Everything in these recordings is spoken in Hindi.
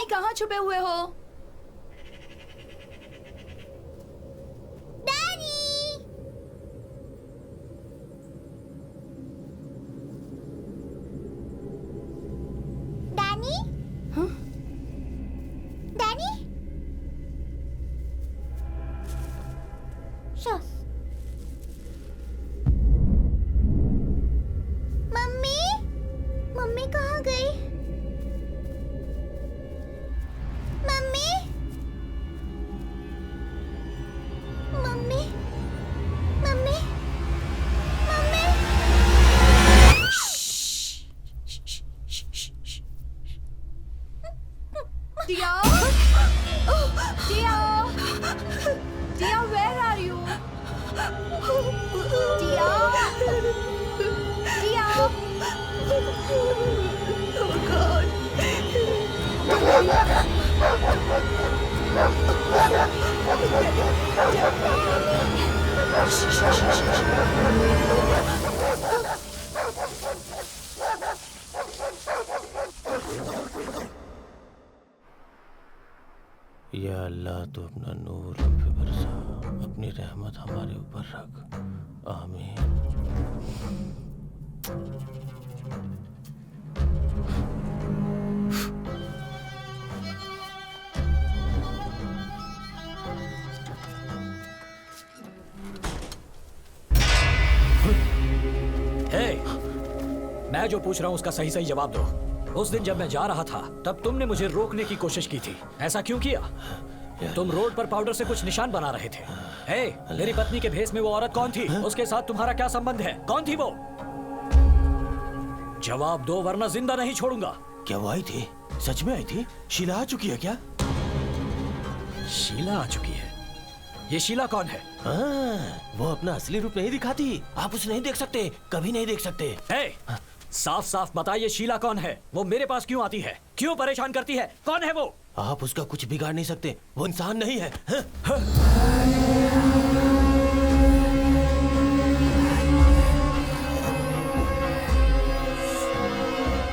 डैनी कहाँ छुपे हुए हो? डैनी? हाँ? डैनी? शो। मम्मी? मम्मी कहाँ गई? Mummy? Mummy? Mummy? Mummy? Dia? Dia? Dia, where are you? Dia? Dia? Oh God. या अल्लाह तो अपना नूर हम पे बरसा, अपनी रहमत हमारे ऊपर रख, आमीन। मैं जो पूछ रहा हूँ उसका सही सही जवाब दो। उस दिन जब मैं जा रहा था तब तुमने मुझे रोकने की कोशिश की थी, ऐसा क्यों किया? तुम रोड पर पाउडर से कुछ निशान बना रहे थे। मेरी पत्नी के भेष में वो औरत कौन थी? उसके साथ तुम्हारा क्या संबंध है? कौन थी वो? जवाब दो वरना जिंदा नहीं छोड़ूंगा। क्या वो आई थी? सच में आई थी? शीला आ चुकी है क्या? शीला आ चुकी है? ये शीला कौन है? वो अपना असली रूप नहीं दिखाती, आप उसे नहीं देख सकते, कभी नहीं देख सकते। साफ साफ बताइए शीला कौन है? वो मेरे पास क्यों आती है? क्यों परेशान करती है? कौन है वो? आप उसका कुछ बिगाड़ नहीं सकते, वो इंसान नहीं है।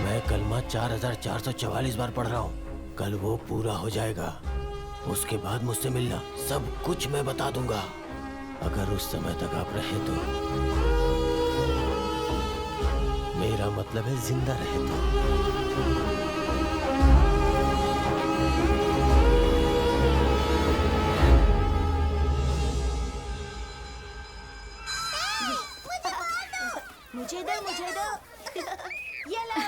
मैं कलमा 4444 बार पढ़ रहा हूँ, कल वो पूरा हो जाएगा। उसके बाद मुझसे मिलना, सब कुछ मैं बता दूंगा। अगर उस समय तक आप रहे तो, मेरा मतलब है जिंदा रहे तो। मुझे दो। ये लो।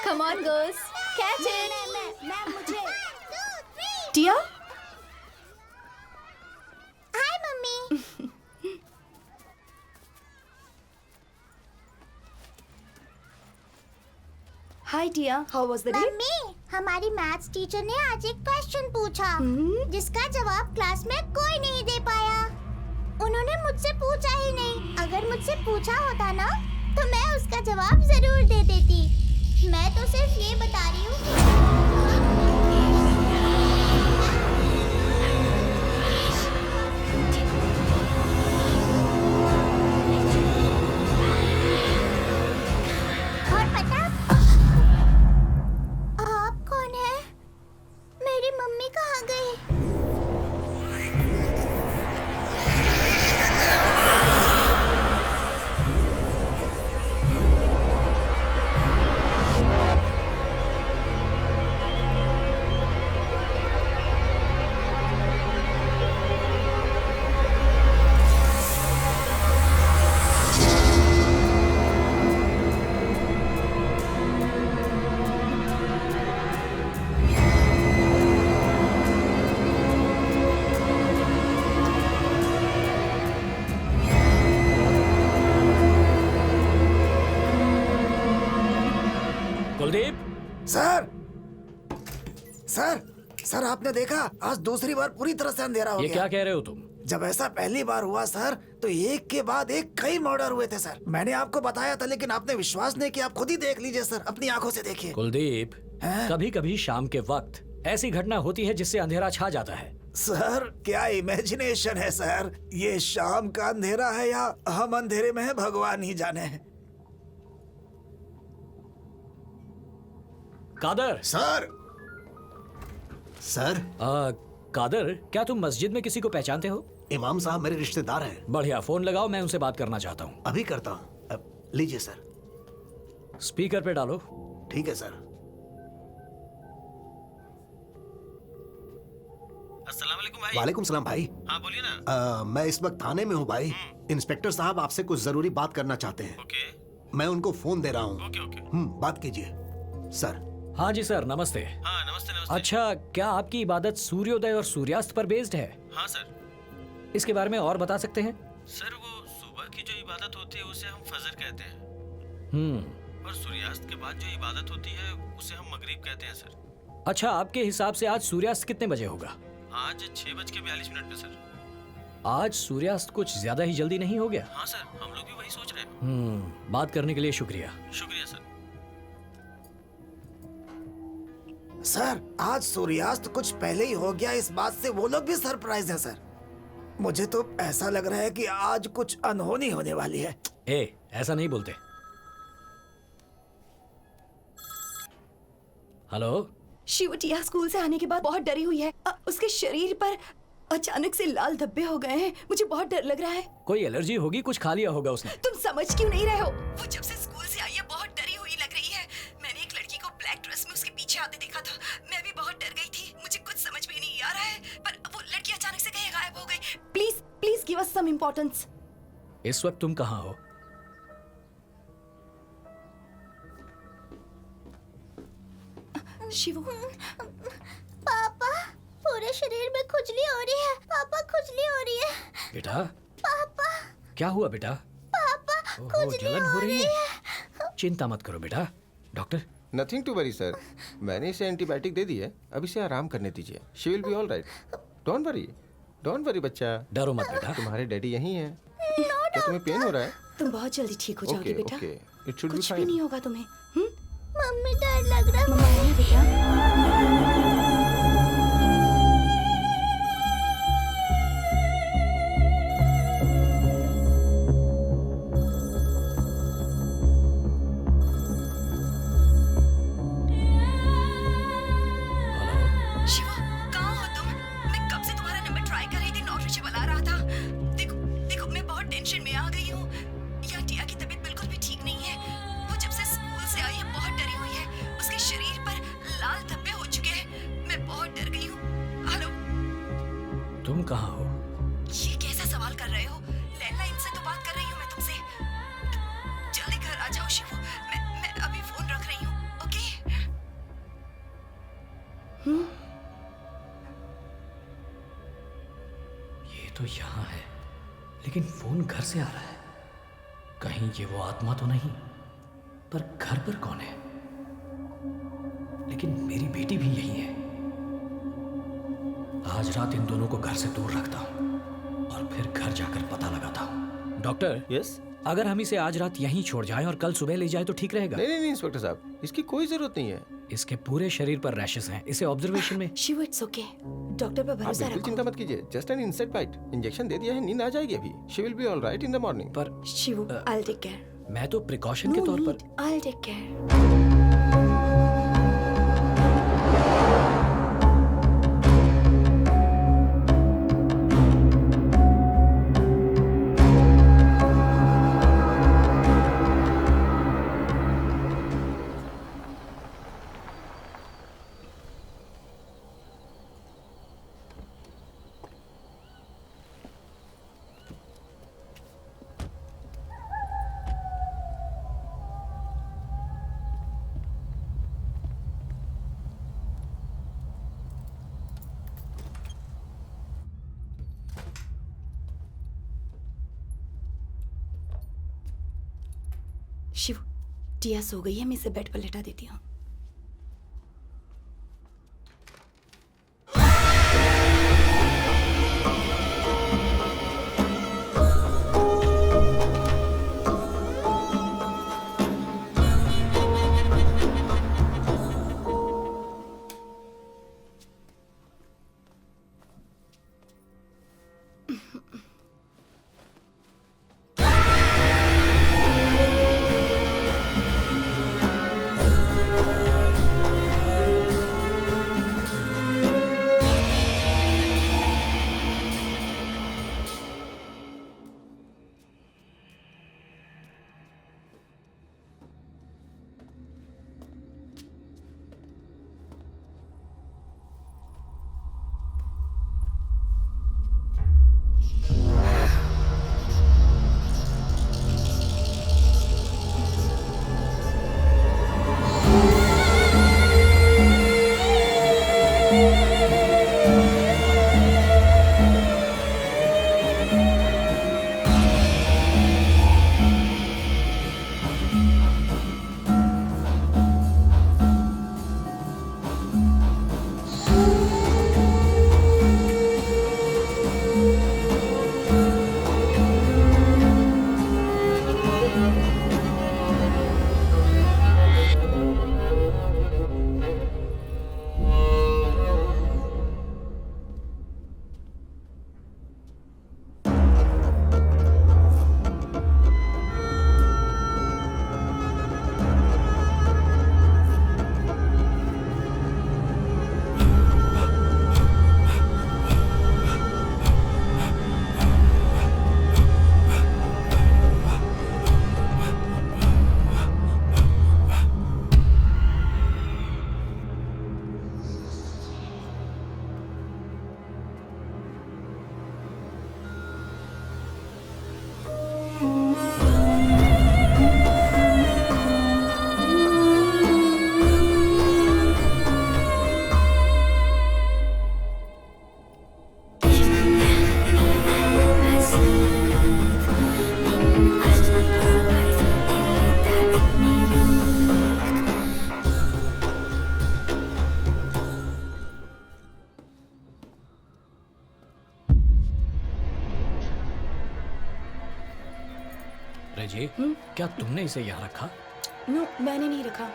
Come on, girls. Catch it. मैं मुझे। Dia? Hi mummy. Hi, Dia. How was the day? Mummy, हमारी मैथ्स टीचर ने आज एक क्वेश्चन पूछा जिसका जवाब क्लास में कोई नहीं दे पाया। उन्होंने मुझसे पूछा ही नहीं। अगर मुझसे पूछा होता ना तो मैं उसका जवाब जरूर दे देती। मैं तो सिर्फ ये बता रही हूँ। और पता आप कौन है? मेरी मम्मी कहाँ गई? कुलदीप। सर आपने देखा आज दूसरी बार पूरी तरह से अंधेरा हो गया। ये क्या कह रहे हो तुम? जब ऐसा पहली बार हुआ सर तो एक के बाद एक कई मर्डर हुए थे सर। मैंने आपको बताया था लेकिन आपने विश्वास नहीं किया। आप खुद ही देख लीजिए सर, अपनी आंखों से देखिए। कुलदीप, कभी कभी शाम के वक्त ऐसी घटना होती है जिससे अंधेरा छा जाता है। सर क्या इमेजिनेशन है सर, ये शाम का अंधेरा है या हम अंधेरे में है भगवान ही जाने। कादर सर सर, कादर, क्या तुम मस्जिद में किसी को पहचानते हो? इमाम साहब मेरे रिश्तेदार हैं। बढ़िया, फोन लगाओ, मैं उनसे बात करना चाहता हूँ। अभी करता हूँ। लीजिए सर। स्पीकर पे डालो। ठीक है सर। अस्सलाम वालेकुम भाई। वालेकुम सलाम भाई। हाँ बोलिए ना। मैं इस वक्त थाने में हूँ भाई। इंस्पेक्टर साहब आपसे कुछ जरूरी बात करना चाहते हैं। ओके मैं उनको फोन दे रहा हूँ। Okay okay. बात कीजिए सर। हाँ जी सर, नमस्ते। हाँ नमस्ते नमस्ते। अच्छा, क्या आपकी इबादत सूर्योदय और सूर्यास्त पर बेस्ड है? हाँ सर। इसके बारे में और बता सकते हैं? सर वो सुबह की जो इबादत होती है उसे हम फजर कहते हैं, और सूर्यास्त के बाद जो इबादत होती है उसे हम मगरिब कहते हैं सर। अच्छा, आपके हिसाब से आज सूर्यास्त कितने बजे होगा? आज 6:42 पे सर। आज सूर्यास्त कुछ ज्यादा ही जल्दी नहीं हो गया? हाँ सर, हम लोग भी वही सोच रहे हैं। बात करने के लिए शुक्रिया। शुक्रिया सर। सर आज सूर्यास्त कुछ पहले ही हो गया, इस बात से वो लोग भी सरप्राइज हैं सर। मुझे तो ऐसा लग रहा है कि आज कुछ अनहोनी होने वाली है। ऐसा नहीं बोलते। हेलो। शिव टिया स्कूल से आने के बाद बहुत डरी हुई है। उसके शरीर पर अचानक से लाल धब्बे हो गए हैं। मुझे बहुत डर लग रहा है। कोई एलर्जी होगी, कुछ खा लिया होगा उसने। तुम समझ क्यों नहीं रहे हो? वो जब से स्कूल से आई है बहुत डरी हुई लग रही है। मैंने एक लड़की को ब्लैक ड्रेस में उसके पीछे आते देखा था। मैं भी बहुत डर गई थी। मुझे कुछ समझ में नहीं आ रहा है, पर वो लड़की अचानक से कहीं गायब हो गई। Please please give us some importance. इस वक्त तुम कहाँ हो? शिवू, पापा, पूरे शरीर में खुजली हो रही है। पापा, खुजली हो रही है। बेटा, पापा, क्या हुआ बेटा? पापा, खुजली जलन हो रही है। है। चिंता मत करो बेटा। Doctor? Nothing to worry sir, मैंने इसे एंटीबायोटिक दे दी है, अब इसे आराम करने दीजिए। She will be all right. Don't worry बच्चा। डरो मत बेटा। तुम्हारे डैडी यहीं हैं। क्या तुम्हें पेन हो रहा है? तुम बहुत जल्दी ठीक हो जाओगे बेटा। ओके, इट शुड बी कुछ भी फाइन। नहीं होगा तुम्हें। मम्मी, डर लग रहा है। मम्मा आई है बेटा। शिवा, कहाँ हो तुम? मैं कब से तुम्हारा नंबर ट्राई कर रही थी, नॉट रीचेबल आ रहा था। देखो देखो, मैं बहुत टेंशन में आ गई हूँ। यहाँ टिया की तबीयत बिल्कुल भी ठीक नहीं है। वो जब से स्कूल से आई है बहुत डरी हुई है। उसके शरीर पर लाल धब्बे हो चुके हैं। मैं बहुत डर गई हूँ। हेलो, तुम कहाँ हो? ये कैसा सवाल कर रहे हो? लैंडलाइन से तो बात कर रही हूँ मैं तुमसे। जल्दी घर आ जाओ शिवू। मैं अभी फोन रख रही हूँ। ओके? ये तो यहाँ है, लेकिन फोन घर से आ रहा है। कहीं ये वो आत्मा तो नहीं? पर घर पर कौन है? लेकिन मेरी बेटी भी यही है। आज रात इन दोनों को घर से दूर रखता हूँ और फिर घर जाकर पता लगाता हूँ। Doctor, yes. अगर हम इसे आज रात यहीं छोड़ जाएं और कल सुबह ले जाए तो ठीक रहेगा? नहीं इंस्पेक्टर साहब, इसकी कोई जरूरत नहीं है। इसके पूरे शरीर पर रैशेस हैं। इसे ऑब्जर्वेशन में। Shibu, it's okay. डॉक्टर पर आप भरोसा बिल्कुल रखो। चिंता मत कीजिए, just an insect bite. Injection दे दिया है, नींद आ जाएगी अभी। She will be all right in the morning. पर Shivu, I will take care. मैं तो प्रिकॉशन के तौर पर। I will take care. Shiv, Tia सो गई है। मैं इसे बेड पर लेटा देती हूँ। जी क्या तुमने इसे यहाँ रखा? नो मैंने नहीं रखा।